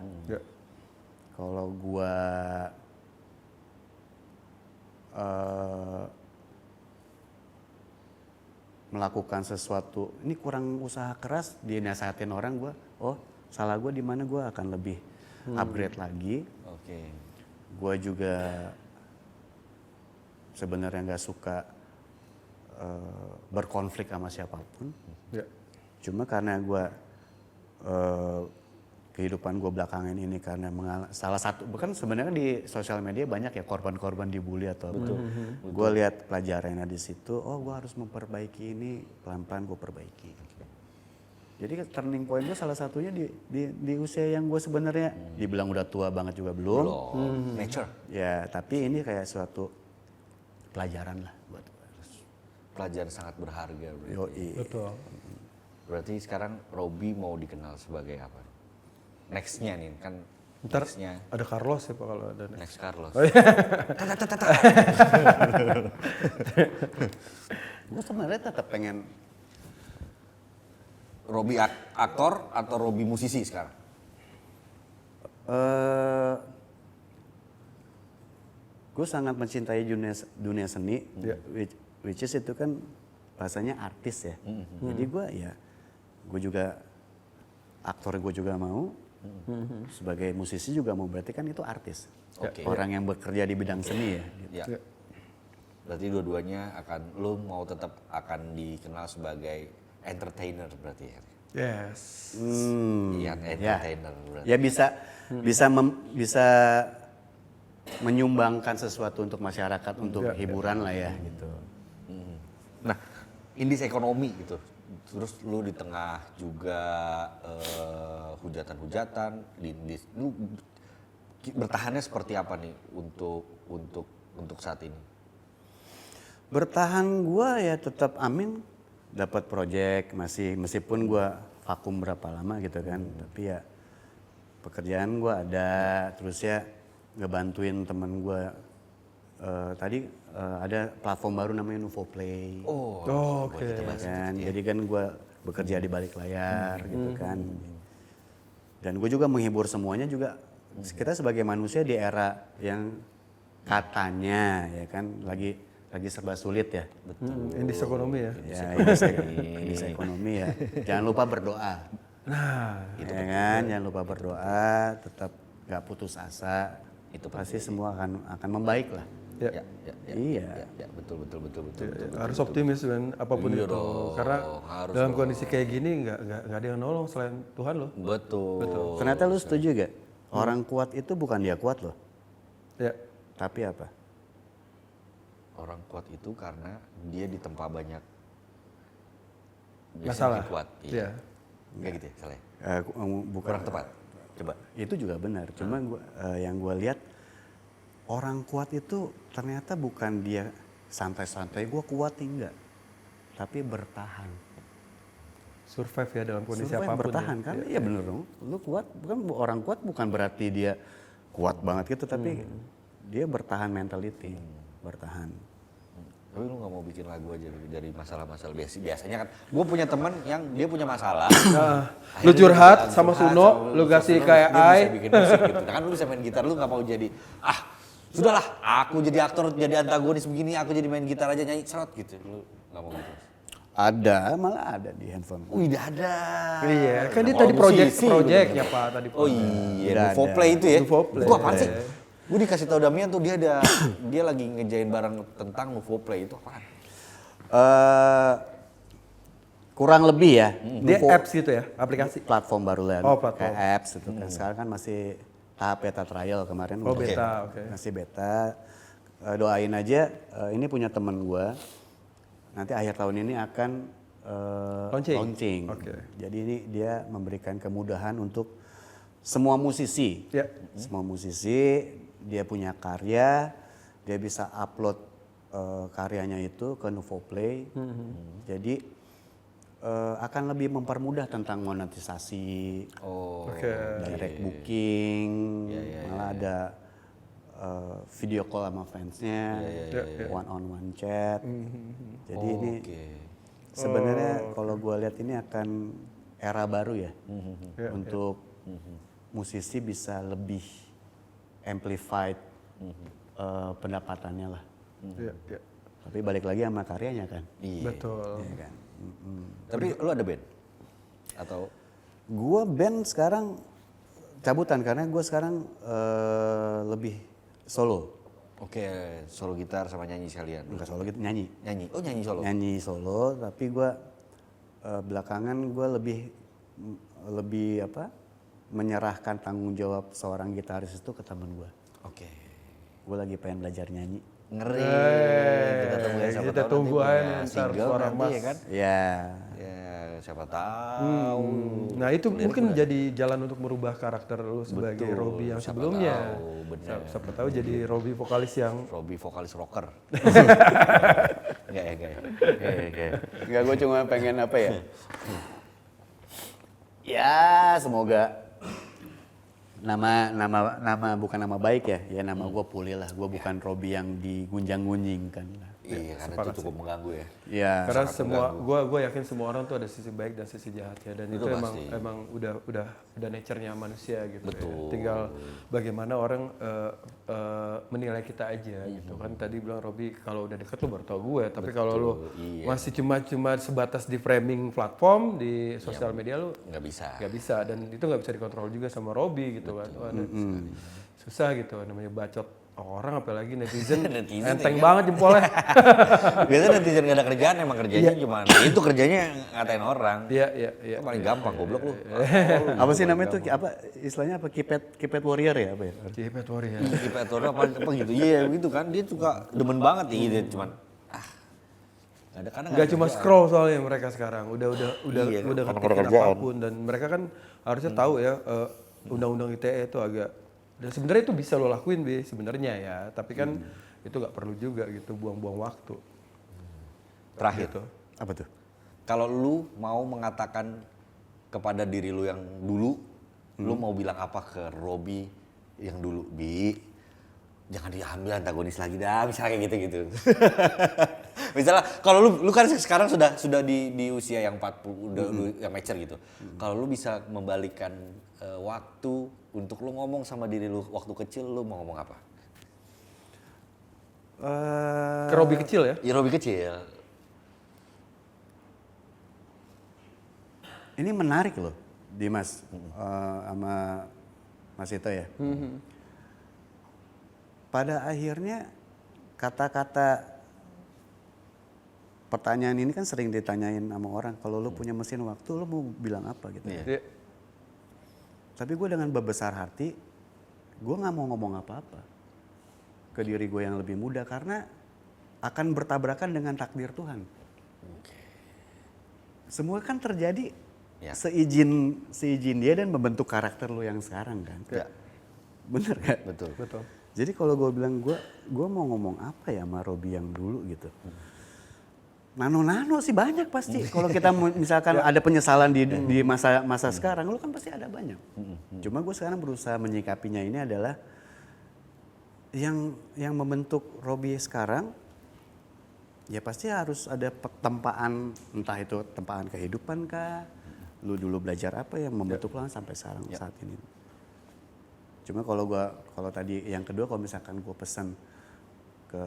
Kalau gue melakukan sesuatu ini kurang usaha keras, dinasehatin orang, gue salah gue di mana, gue akan lebih upgrade lagi. Oke. Gue juga sebenarnya nggak suka berkonflik sama siapapun. Ya. Cuma karena gue kehidupan gue belakangan ini karena salah satu, bukan sebenarnya di sosial media banyak ya korban-korban dibully atau apa. Gue lihat pelajarannya di situ, gue harus memperbaiki ini, pelan-pelan gue perbaiki. Jadi turning point gue salah satunya di usia yang gue sebenarnya dibilang udah tua banget juga belum. Nature. Ya tapi ini kayak suatu pelajaran lah buat gue. Pelajaran sangat berharga. Yoi. Betul. Berarti sekarang Robby mau dikenal sebagai apa? Nextnya nih kan. Ntar Nextnya ada Carlos ya Pak kalau ada next. Next Carlos. Gue sebenarnya tetap pengen Robby aktor atau Robby musisi sekarang? gue sangat mencintai dunia seni, which is itu kan bahasanya artis ya. Jadi gue juga aktor, gue juga mau, sebagai musisi juga mau, berarti kan itu artis. Oke. Orang yang bekerja di bidang seni ya. Gitu. Ya. Berarti dua-duanya lu mau tetap akan dikenal sebagai entertainer berarti ya? Yes. Yang ya. entertainer berarti. Ya bisa menyumbangkan sesuatu untuk masyarakat, untuk hiburan lah ya gitu. Nah, indis ekonomi gitu. Terus lu di tengah juga hujatan-hujatan, lu bertahannya seperti apa nih untuk saat ini? Bertahan gua ya tetap Amin dapat project meskipun gua vakum berapa lama gitu kan, tapi ya pekerjaan gua ada, terus ya ngebantuin temen gua tadi ada platform baru namanya Nuvo Play. Oke. Kan, jadi kan gua bekerja di balik layar gitu kan. Dan gue juga menghibur semuanya juga. Kita sebagai manusia di era yang katanya ya kan lagi serba sulit ya. Indis ekonomi ya. Ya, indis ekonomi ya. Jangan lupa berdoa. Nah, Ya kan, jangan lupa berdoa, tetap gak putus asa. Itu pasti semua akan membaik lah. ya. Iya. Ya, betul. Harus optimis kan apapun Iya itu. dong, Karena harus dalam dong. kondisi kayak gini nggak ada yang nolong selain Tuhan loh. Betul. Ternyata lu setuju gak? Orang kuat itu bukan dia kuat loh. Ya. Tapi apa? Orang kuat itu karena dia ditempa banyak Masalah. kuat. Iya. Kayak gitu ya, salah ya? Bukan Kurang tepat. Coba. Itu juga benar. Cuma yang gue lihat orang kuat itu ternyata bukan dia santai-santai gue kuat enggak, tapi bertahan. Survive ya dalam kondisi Survive, apapun. bertahan kan? Iya bener dong. Lu kuat, bukan orang kuat bukan berarti dia kuat banget gitu, tapi dia bertahan mentality, bertahan. Tapi lu gak mau bikin lagu aja dari masalah-masalah biasanya kan. Gue punya teman yang dia punya masalah. Lu curhat sama Suno, lu kasih kayak dia ai. bisa bikin musik gitu. Nah, kan lu bisa main gitar, lu gak mau jadi sudahlah, aku jadi aktor, jadi antagonis begini, aku jadi main gitar aja nyanyi serot gitu. Lu gak mau gitu. Ada, malah ada di handphone. Wih, ada. Iya, kan dia Oh, tadi musisi, project ya Pak tadi. Oh iya, Udah Nuvo ada. Play itu ya. Nuvo Play. Itu apaan sih? Gue dikasih tahu Damian tuh dia lagi ngejain barang tentang Nuvo Play itu apaan? Kurang lebih ya. Dia Nuvo apps gitu ya, aplikasi. platform baru lah. Oh, platform. Kayak apps itu kan. Sekarang kan masih tahap beta trial kemarin. Oh, udah. beta, oke. Masih beta. Doain aja. Ini punya temen gue. Nanti akhir tahun ini akan launching. Oke. Jadi ini dia memberikan kemudahan untuk semua musisi. Ya. Semua musisi dia punya karya, dia bisa upload karyanya itu ke Nuvo Play. Jadi akan lebih mempermudah tentang monetisasi, Oke. direct booking, malah ada video call sama fansnya, one on one chat. Jadi ini sebenarnya kalau gue lihat ini akan era baru ya untuk musisi bisa lebih amplified pendapatannya lah. Iya. Tapi balik lagi sama karyanya kan. Iya. Betul. Iya kan. Tapi lu ada band? Atau Gue band sekarang cabutan karena gue sekarang lebih solo. oke, solo gitar sama nyanyi sekalian? Enggak solo gitu, nyanyi. Nyanyi? Oh nyanyi solo? Nyanyi solo, tapi gue belakangan gue lebih apa? Menyerahkan tanggung jawab seorang gitaris itu ke teman gue. Oke. Gue lagi pengen belajar nyanyi. Ngeri. Kita tunggu ya, siapa Kita tahu tunggu nanti aja punya ntar single suara nanti Mas. ya kan? Ya, Ya siapa tahu. Nah itu mungkin jadi jalan untuk merubah karakter lu sebagai Betul, Robby yang siapa sebelumnya. tahu, bener. Siapa tahu jadi Robby vokalis yang Robby vokalis rocker. Enggak ya, enggak ya. Enggak, gue cuma pengen apa ya? Ya, semoga nama bukan nama baik ya nama gue pulih lah. Gue bukan Robby yang digunjang-gunjingkan lah. Iya, karena itu cukup mengganggu ya. Ya, karena semua gue yakin semua orang tuh ada sisi baik dan sisi jahatnya dan itu pasti. emang udah nature-nya manusia gitu. Betul. Ya. Tinggal bagaimana orang menilai kita aja gitu kan. Tadi bilang Robby kalau udah deket lu baru tau gue, tapi kalau lu masih cuma sebatas di framing platform di sosial media lu Nggak bisa. nggak bisa dan itu nggak bisa dikontrol juga sama Robby gitu kan. Wah, susah gitu namanya bacot Orang apalagi netizen, Netizen enteng ya. banget jempolnya. Biasanya netizen gak ada kerjaan, emang kerjanya cuma itu kerjanya ngatain orang. Iya. Itu paling gampang goblok lu. Apa sih namanya tuh? Apa istilahnya apa? Keypad warrior ya apa ya? Cepet warrior. Imperator apa gitu. Iya gitu kan, dia suka demen banget gitu cuman nggak ada, karena Nggak cuma scroll soalnya mereka sekarang, udah Iya, udah karena ngetikin kerjaan. apapun, dan mereka kan harusnya tahu ya undang-undang ITE itu agak, dan sebenarnya itu bisa lo lakuin sebenarnya ya, tapi kan itu nggak perlu juga gitu, buang-buang waktu. Terakhir Gitu. Apa tuh? kalau lu mau mengatakan kepada diri lu yang dulu, lu mau bilang apa ke Robby yang dulu? Bi, jangan diambil antagonis lagi dah, misalnya kayak gitu-gitu. Misalnya kalau lu kan sekarang sudah di usia yang 40, udah yang mature gitu. Kalau lu bisa membalikan waktu untuk lu ngomong sama diri lu waktu kecil, lu mau ngomong apa? Ke Robby kecil ya? Ya Robby kecil. Ini menarik loh, Dimas sama Mas Ito ya. Pada akhirnya kata-kata pertanyaan ini kan sering ditanyain sama orang. Kalau lu punya mesin waktu, lu mau bilang apa gitu. Iya. Tapi gue dengan berbesar hati, gue nggak mau ngomong apa-apa ke diri gue yang lebih muda karena akan bertabrakan dengan takdir Tuhan. Semua kan terjadi seizin dia dan membentuk karakter lu yang sekarang kan. Ya. Bener kan? Betul. Jadi kalau gue bilang gue mau ngomong apa ya sama Robby yang dulu gitu. Nano-nano sih banyak pasti. Kalau kita misalkan ada penyesalan di masa sekarang, lu kan pasti ada banyak. Cuma gue sekarang berusaha menyikapinya ini adalah yang membentuk Robby sekarang, ya pasti harus ada tempaan, entah itu tempaan kehidupan kah, lu dulu belajar apa yang membentuk lo sampai sekarang saat ini. Cuma kalau tadi yang kedua, kalau misalkan gue pesan ke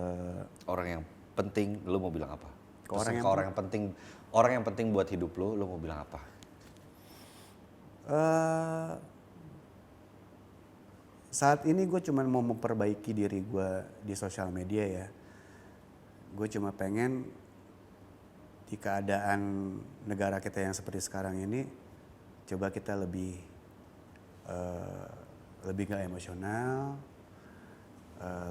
Orang yang penting, lu mau bilang apa? Ke orang yang penting buat hidup lu mau bilang apa? Saat ini gue cuma mau memperbaiki diri gue di sosial media ya. Gue cuma pengen di keadaan negara kita yang seperti sekarang ini, coba kita lebih gak emosional,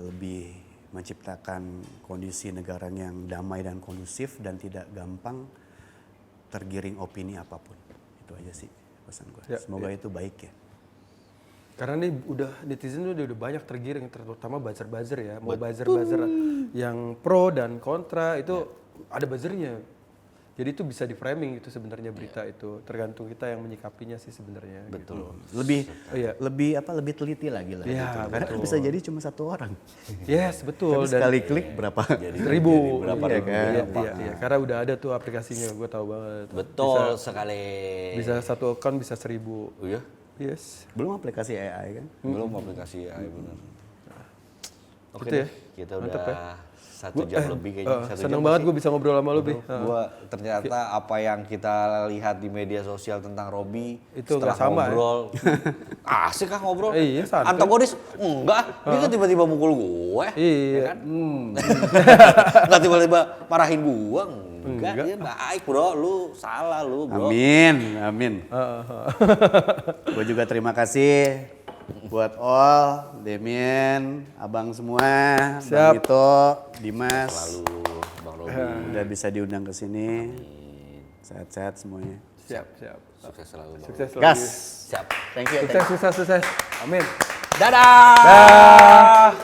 lebih menciptakan kondisi negara yang damai dan kondusif dan tidak gampang tergiring opini apapun. Itu aja sih pesan gue. Semoga itu baik ya. Karena nih netizen udah banyak tergiring, terutama buzzer ya. Mau buzzer yang pro dan kontra itu ada buzzernya. Jadi itu bisa di framing itu sebenarnya berita itu, tergantung kita yang menyikapinya sih sebenarnya. Betul. Gitu. Lebih teliti lagi lah. Iya, gitu. Karena kan bisa jadi cuma satu orang. Yes, betul. Tapi sekali klik berapa? Seribu. berapa Iya, ribu kan? dampaknya. Iya. Karena udah ada tuh aplikasinya, gue tahu banget. Betul sekali. Bisa satu account bisa 1000. Oh iya? Yes. Belum aplikasi AI kan? Belum aplikasi AI benar. Oke Gitu ya. deh, kita Mantep udah 1 jam lebih kayaknya. 1 Seneng jam banget masih. gue bisa ngobrol sama lu, Bi. Gua ternyata apa yang kita lihat di media sosial tentang Robby Itu setelah nggak sama, ngobrol, asik kan ngobrol? Iya, santai. Antagonis enggak, dia kan tiba-tiba mukul gue, Iya. ya kan? Nggak tiba-tiba marahin gue, enggak, dia baik bro, lu salah lu bro. Amin. Gue juga terima kasih buat all, Damien, abang semua, Bang Ito, Dimas. Lalu Bang Robby, Udah bisa diundang ke sini. Sehat-sehat semuanya. Siap. sukses selalu Bang. Sukses selalu. Gas. Siap. Thank you. Sukses. Amin. Dadah.